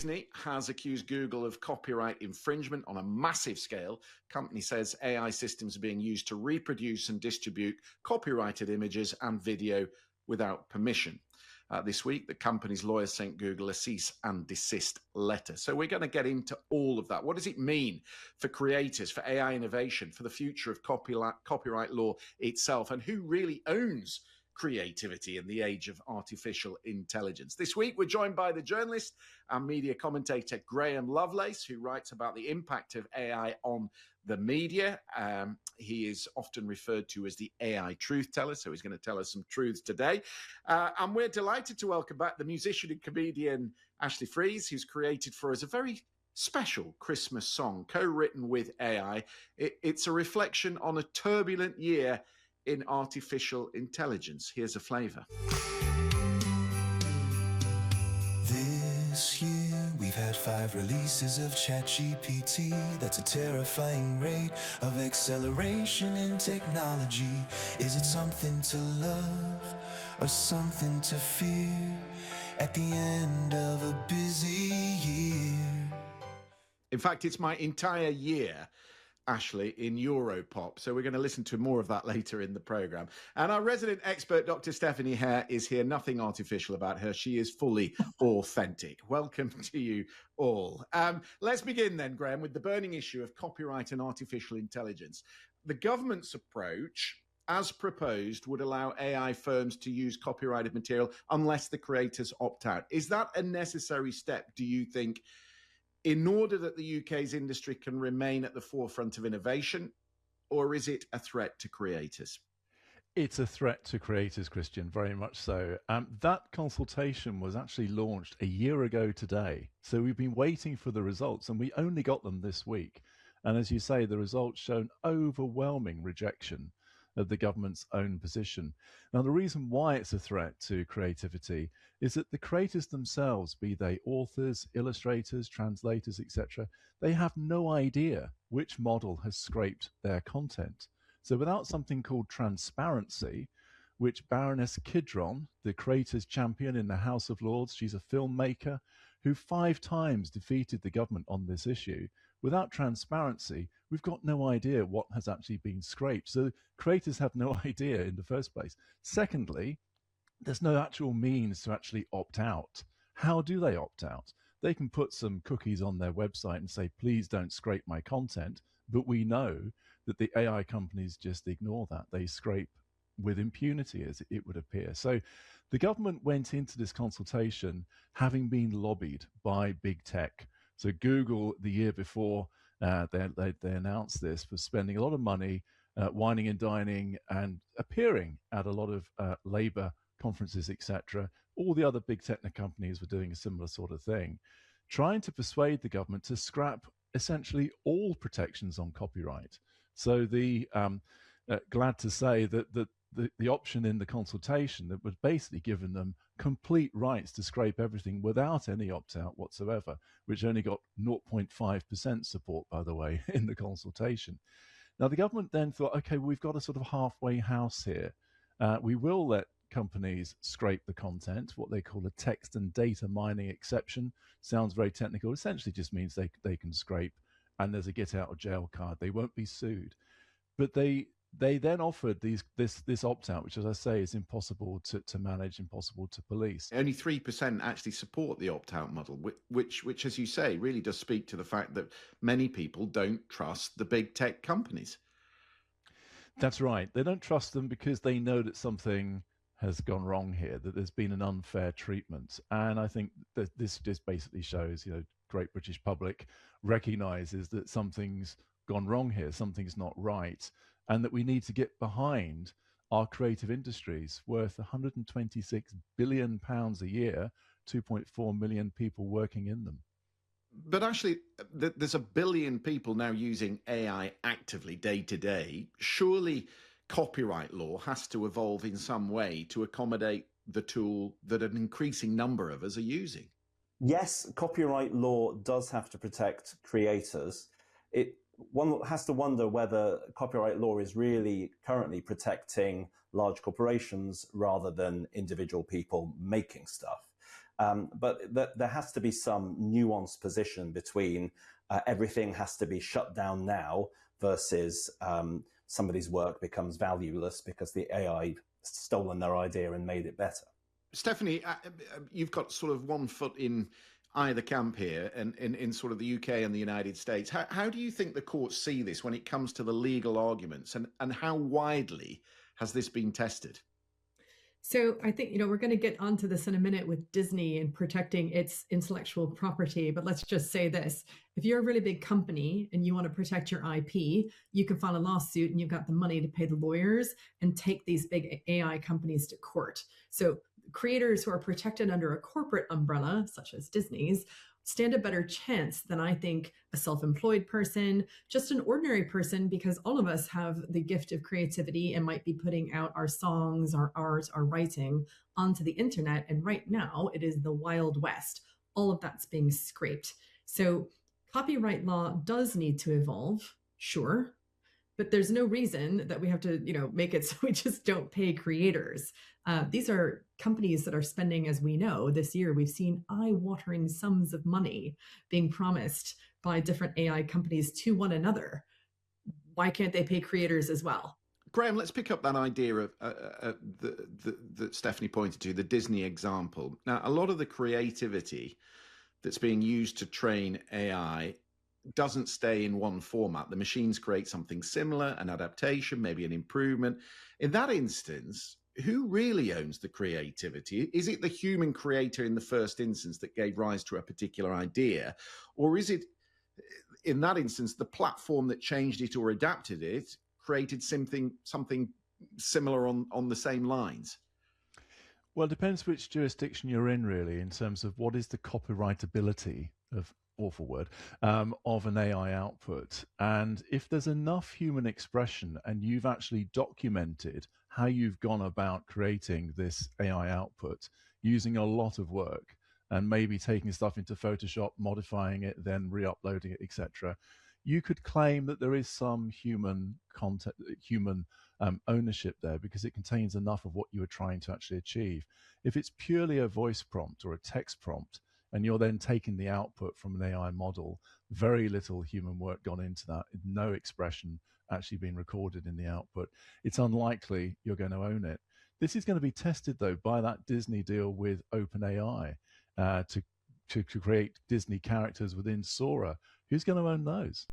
Disney has accused Google of copyright infringement on a massive scale. Company says AI systems are being used to reproduce and distribute copyrighted images and video without permission. This week, the company's lawyers sent Google a cease and desist letter. So we're going to get into all of that. What does it mean for creators, for AI innovation, for the future of copyright law itself, and who really owns creativity in the age of artificial intelligence? This week, we're joined by the journalist and media commentator Graham Lovelace, who writes about the impact of AI on the media. He is often referred to as the AI truth teller, so he's going to tell us some truths today. And we're delighted to welcome back the musician and comedian Ashley Freeze, who's created for us a very special Christmas song, co-written with AI. It's a reflection on a turbulent year in artificial intelligence. Here's a flavour. This year we've had 5 releases of ChatGPT. That's a terrifying rate of acceleration in technology. Is it something to love or something to fear at the end of a busy year? In fact, it's my entire year, Ashley, in Europop. So we're going to listen to more of that later in the programme. And our resident expert, Dr. Stephanie Hare, is here. Nothing artificial about her. She is fully authentic. Welcome to you all. Let's begin then, Graham, with the burning issue of copyright and artificial intelligence. The government's approach, as proposed, would allow AI firms to use copyrighted material unless the creators opt out. Is that a necessary step, do you think, in order that the UK's industry can remain at the forefront of innovation, or is it a threat to creators? It's a threat to creators, Christian, very much so. That consultation was actually launched a year ago today. So we've been waiting for the results, and we only got them this week. And as you say, the results show an overwhelming rejection of the government's own position. Now, the reason why it's a threat to creativity is that the creators themselves, be they authors, illustrators, translators, etc., they have no idea which model has scraped their content. So without something called transparency, which Baroness Kidron, the creators' champion in the House of Lords, she's a filmmaker who 5 times defeated the government on this issue. Without transparency, we've got no idea what has actually been scraped. So creators have no idea in the first place. Secondly, there's no actual means to actually opt out. How do they opt out? They can put some cookies on their website and say, please don't scrape my content. But we know that the AI companies just ignore that. They scrape with impunity, as it would appear. So the government went into this consultation having been lobbied by big tech. So Google, the year before they announced this, was spending a lot of money whining and dining and appearing at a lot of labor conferences, etc. All the other big tech companies were doing a similar sort of thing, trying to persuade the government to scrap essentially all protections on copyright. So glad to say that the option in the consultation that was basically given them complete rights to scrape everything without any opt-out whatsoever, which only got 0.5% support, by the way, in the consultation. Now, the government then thought, okay, we've got a sort of halfway house here. We will let companies scrape the content, what they call a text and data mining exception. Sounds very technical. Essentially just means they can scrape and there's a get out of jail card. They won't be sued. But they then offered this opt-out, which, as I say, is impossible to manage, impossible to police. Only 3% actually support the opt-out model, which, as you say, really does speak to the fact that many people don't trust the big tech companies. That's right. They don't trust them because they know that something has gone wrong here, that there's been an unfair treatment. And I think that this just basically shows, great British public recognizes that something's gone wrong here, something's not right, and that we need to get behind our creative industries worth £126 billion a year, 2.4 million people working in them. But actually, there's 1 billion people now using AI actively day to day. Surely copyright law has to evolve in some way to accommodate the tool that an increasing number of us are using. Yes, copyright law does have to protect creators. One has to wonder whether copyright law is really currently protecting large corporations rather than individual people making stuff. But there has to be some nuanced position between everything has to be shut down now versus somebody's work becomes valueless because the AI stolen their idea and made it better. Stephanie, you've got sort of one foot in either camp here, and in sort of the UK and the United States. How do you think the courts see this when it comes to the legal arguments, and how widely has this been tested? So I think, we're going to get onto this in a minute with Disney and protecting its intellectual property. But let's just say this. If you're a really big company and you want to protect your IP, you can file a lawsuit and you've got the money to pay the lawyers and take these big AI companies to court. So creators who are protected under a corporate umbrella, such as Disney's, stand a better chance than I think a self-employed person, just an ordinary person, because all of us have the gift of creativity and might be putting out our songs, our art, our writing onto the internet. And right now it is the Wild West. All of that's being scraped. So copyright law does need to evolve, sure, but there's no reason that we have to, make it so we just don't pay creators. These are companies that are spending, as we know, this year, we've seen eye-watering sums of money being promised by different AI companies to one another. Why can't they pay creators as well? Graham, let's pick up that idea of that Stephanie pointed to, the Disney example. Now, a lot of the creativity that's being used to train AI doesn't stay in one format. The machines create something similar, an adaptation, maybe an improvement. In that instance, who really owns the creativity? Is it the human creator in the first instance that gave rise to a particular idea? Or is it, in that instance, the platform that changed it or adapted it created something similar on the same lines? Well, it depends which jurisdiction you're in, really, in terms of what is the copyrightability of awful word, of an AI output. And if there's enough human expression and you've actually documented how you've gone about creating this AI output using a lot of work and maybe taking stuff into Photoshop, modifying it, then re-uploading it, etc., you could claim that there is some human content, human ownership there, because it contains enough of what you were trying to actually achieve. If it's purely a voice prompt or a text prompt, and you're then taking the output from an AI model, very little human work gone into that, no expression actually being recorded in the output, it's unlikely you're going to own it. This is going to be tested, though, by that Disney deal with OpenAI to create Disney characters within Sora. Who's going to own those?